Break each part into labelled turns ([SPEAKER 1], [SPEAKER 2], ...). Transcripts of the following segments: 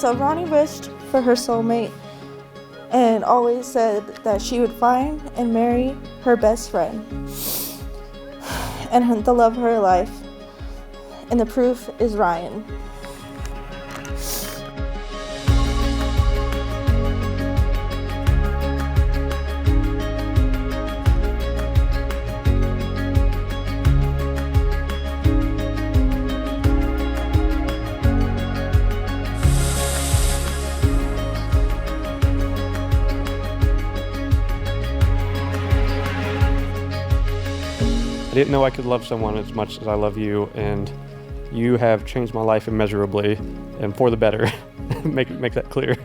[SPEAKER 1] so Roni wished for her soulmate and always said that she would find and marry her best friend and the love of her life. And the proof is Ryan.
[SPEAKER 2] I didn't know I could love someone as much as I love you, and you have changed my life immeasurably, and for the better. make that clear.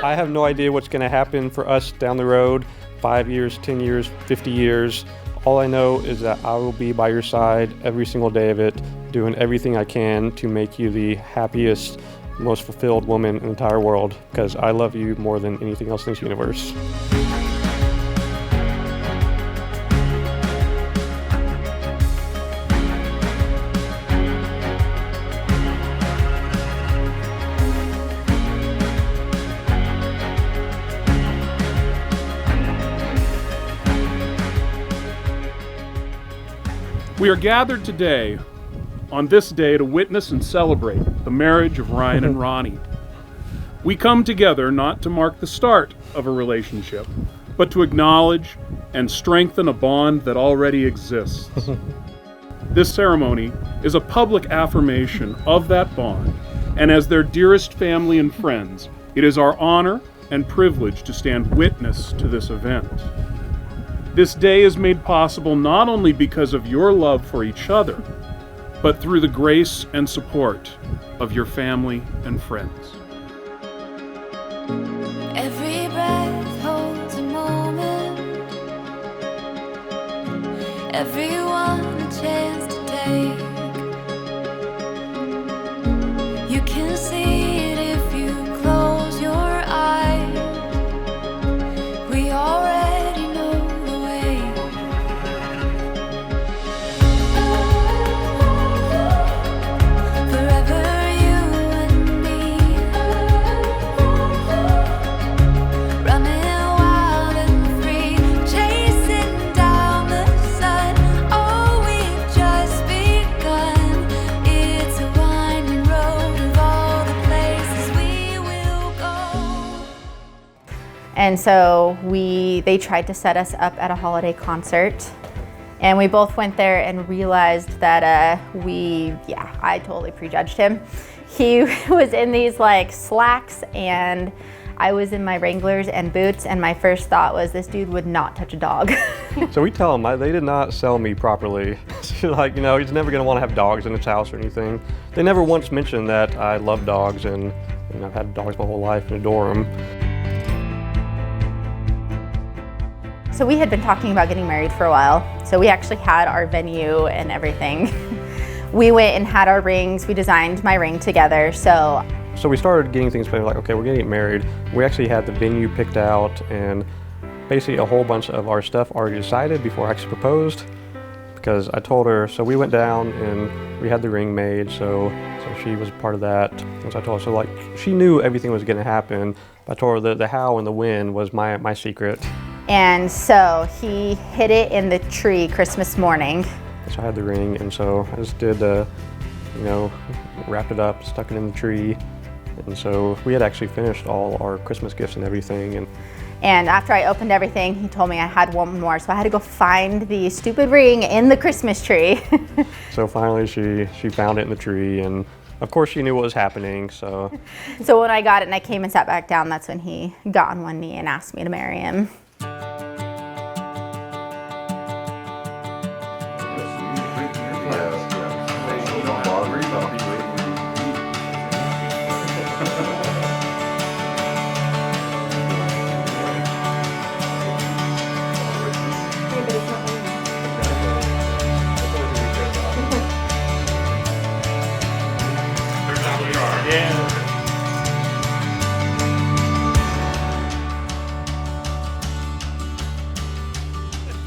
[SPEAKER 2] I have no idea what's going to happen for us down the road, 5 years, 10 years, 50 years. All I know is that I will be by your side every single day of it, doing everything I can to make you the happiest, most fulfilled woman in the entire world, because I love you more than anything else in this universe.
[SPEAKER 3] We are gathered today on this day to witness and celebrate the marriage of Ryan and Roni. We come together not to mark the start of a relationship, but to acknowledge and strengthen a bond that already exists. This ceremony is a public affirmation of that bond, and as their dearest family and friends, it is our honor and privilege to stand witness to this event. This day is made possible not only because of your love for each other, but through the grace and support of your family and friends.
[SPEAKER 4] Every breath holds a moment, everyone a chance to take. You can see it if you close your eyes. We already know the way. Forever you and me, running wild and free, chasing down the sun. Oh, we've just begun. It's a winding road of all the places we will go.
[SPEAKER 5] And so they tried to set us up at a holiday concert, and we both went there and realized that I totally prejudged him. He was in these like slacks and I was in my Wranglers and boots, and my first thought was this dude would not touch a dog.
[SPEAKER 2] So we tell him they did not sell me properly. Like, you know, he's never going to want to have dogs in his house or anything. They never once mentioned that I love dogs, and I've had dogs my whole life and adore them.
[SPEAKER 5] So we had been talking about getting married for a while. So we actually had our venue and everything. We went and had our rings. We designed my ring together. So
[SPEAKER 2] we started getting things planned, like, okay, we're gonna get married. We actually had the venue picked out and basically a whole bunch of our stuff already decided before I actually proposed, because I told her, so we went down and we had the ring made, so she was part of that. And so I told her, so like, she knew everything was gonna happen, but I told her the how and the when was my secret.
[SPEAKER 5] And so he hid it in the tree Christmas morning.
[SPEAKER 2] So I had the ring, and so I just did, wrapped it up, stuck it in the tree. And so we had actually finished all our Christmas gifts and everything.
[SPEAKER 5] And after I opened everything, he told me I had one more, so I had to go find the stupid ring in the Christmas tree.
[SPEAKER 2] So finally she found it in the tree, and of course she knew what was happening, so.
[SPEAKER 5] So when I got it and I came and sat back down, that's when he got on one knee and asked me to marry him.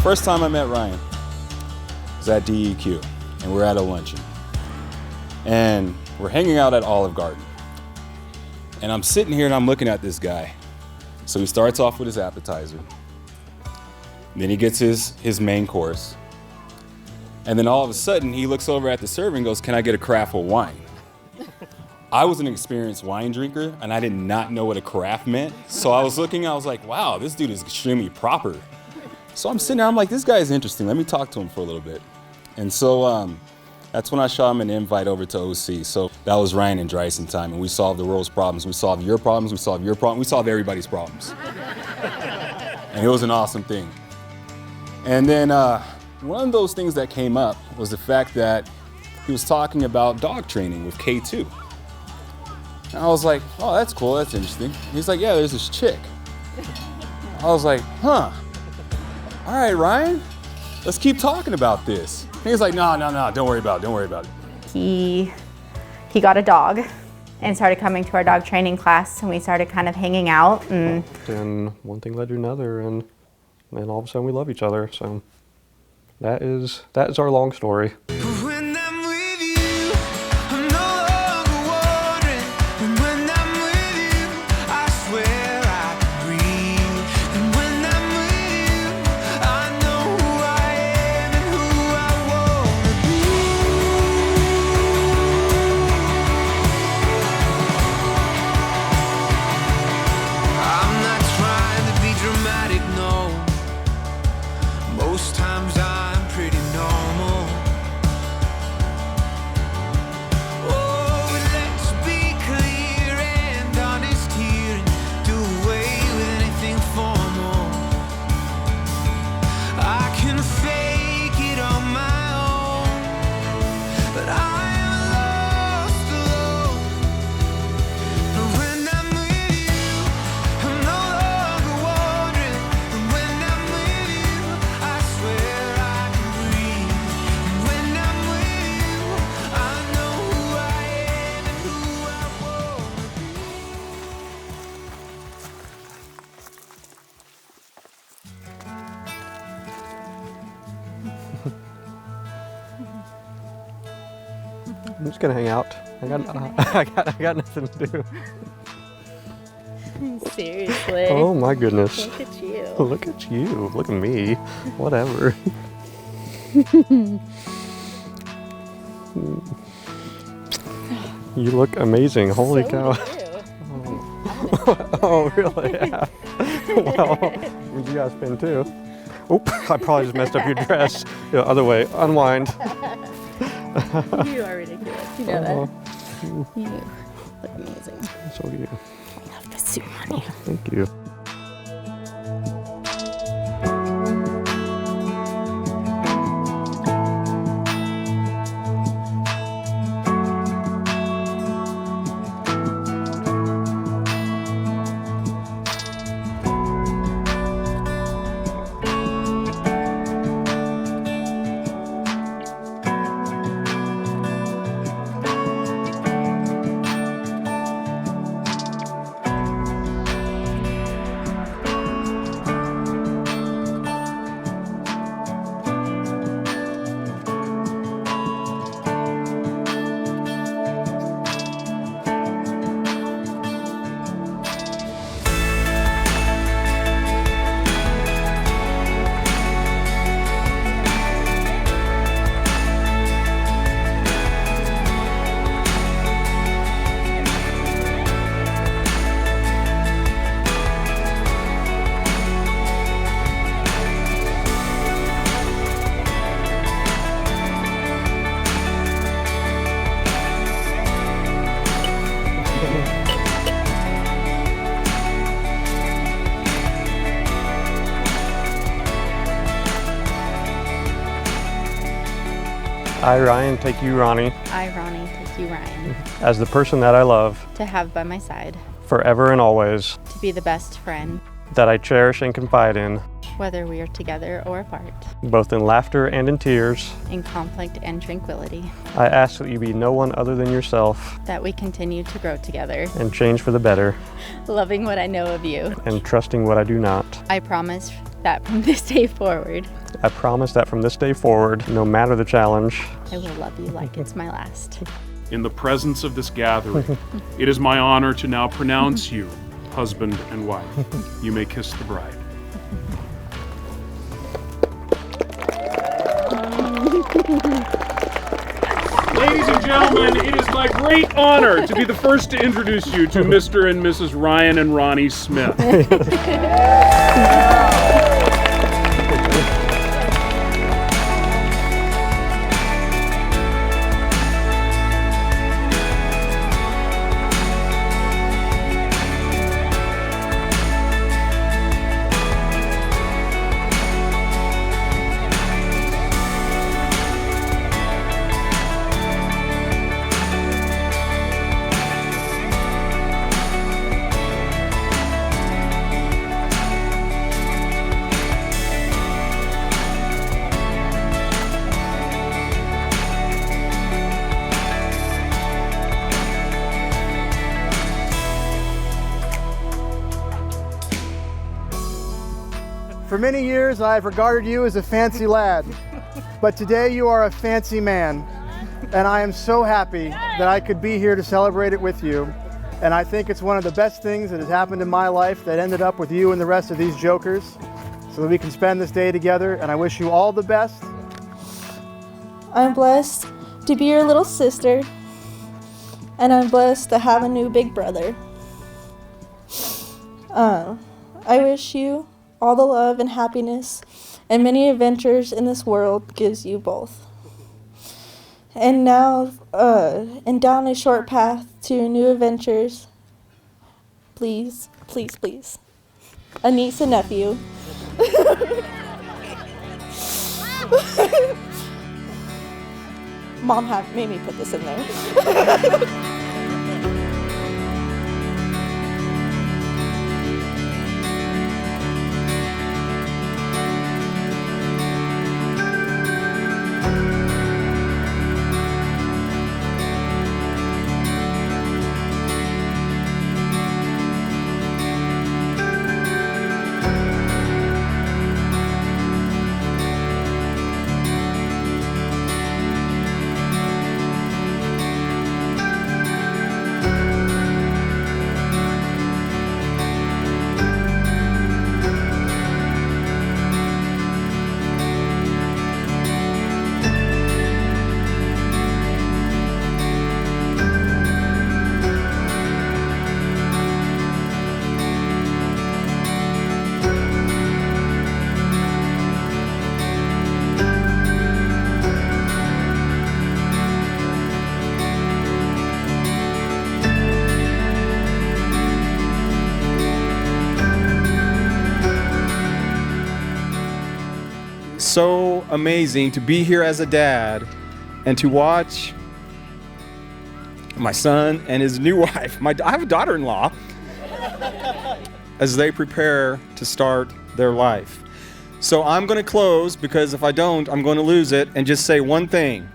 [SPEAKER 6] First time I met Ryan was at DEQ, and we're at a luncheon. And we're hanging out at Olive Garden. And I'm sitting here and I'm looking at this guy. So he starts off with his appetizer. Then he gets his main course. And then all of a sudden he looks over at the server and goes, "Can I get a carafe of wine?" I was an experienced wine drinker and I did not know what a carafe meant. So I was looking, I was like, wow, this dude is extremely proper. So I'm sitting there, I'm like, this guy is interesting. Let me talk to him for a little bit. And so that's when I shot him an invite over to OC. So that was Ryan and Dryson time, and we solved the world's problems. We solved your problems, we solved your problems, we solved everybody's problems. And it was an awesome thing. And then one of those things that came up was the fact that he was talking about dog training with K2. And I was like, oh, that's cool, that's interesting. He's like, yeah, there's this chick. I was like, huh. All right, Ryan, let's keep talking about this. And he's like, no, don't worry about it.
[SPEAKER 5] He got a dog and started coming to our dog training class, and we started kind of hanging out. And
[SPEAKER 2] one thing led to another, and all of a sudden we love each other. So that is our long story.
[SPEAKER 7] When I'm with you, I'm no longer wondering. And when I'm with you, I swear I can breathe. And when I'm with you, I know who I am and who I wanna be. I'm not trying to be dramatic, no. Most times I'm pretty normal. Oh, but let's be clear and honest here and do away with anything formal. I can fake it on my own, but I am lost alone. And when I'm with you, I'm no longer wondering. And when I'm with you, I swear I can breathe. And when I'm with you, I know who I am and who I wanna be.
[SPEAKER 2] I'm just gonna hang out. I got nothing to do.
[SPEAKER 5] seriously,
[SPEAKER 2] Oh my goodness.
[SPEAKER 5] look at you.
[SPEAKER 2] Look at you. Look at me. Whatever. You look amazing. Holy cow. Oh, really? Yeah. Well, you guys spin too. Oop, I probably just messed up your dress. The other way. Unwind.
[SPEAKER 5] You are ridiculous. You know that. You look amazing.
[SPEAKER 2] So do you.
[SPEAKER 5] I love the suit on you.
[SPEAKER 2] Thank you. I, Ryan, take you, Ronnie,
[SPEAKER 5] I, Roni, take you, Ryan,
[SPEAKER 2] as the person that I love
[SPEAKER 5] to have by my side,
[SPEAKER 2] forever and always,
[SPEAKER 5] to be the best friend,
[SPEAKER 2] that I cherish and confide in,
[SPEAKER 5] whether we are together or apart,
[SPEAKER 2] both in laughter and in tears.
[SPEAKER 5] in conflict and tranquility,
[SPEAKER 2] I ask that you be no one other than yourself
[SPEAKER 5] that we continue to grow together,
[SPEAKER 2] and change for the better,
[SPEAKER 5] loving what I know of you.
[SPEAKER 2] and trusting what I do not.
[SPEAKER 5] I promise that from this day forward,
[SPEAKER 2] I promise that from this day forward, no matter the challenge,
[SPEAKER 5] I will love you like it's my last.
[SPEAKER 3] in the presence of this gathering, it is my honor to now pronounce you husband and wife. You may kiss the bride. Ladies and gentlemen, it is my great honor to be the first to introduce you to Mr. and Mrs. Ryan and Ronnie Smith.
[SPEAKER 8] For many years, I've regarded you as a fancy lad, but today you are a fancy man, and I am so happy that I could be here to celebrate it with you. And I think it's one of the best things that has happened in my life that ended up with you and the rest of these jokers, so that we can spend this day together, and I wish you all the best.
[SPEAKER 1] I'm blessed to be your little sister, and I'm blessed to have a new big brother. I wish you all the love and happiness and many adventures in this world gives you both. And now, and down a short path to new adventures, please, please, please. A niece and nephew. Mom made me put this in there.
[SPEAKER 9] So amazing to be here as a dad and to watch my son and his new wife, I have a daughter-in-law, as they prepare to start their life. So I'm going to close, because if I don't, I'm going to lose it, and just say one thing.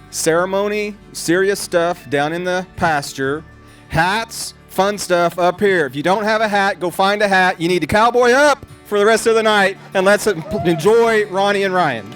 [SPEAKER 9] Ceremony, serious stuff down in the pasture. Hats, fun stuff up here. If you don't have a hat, go find a hat. You need to cowboy up for the rest of the night, and let's enjoy Ronnie and Ryan.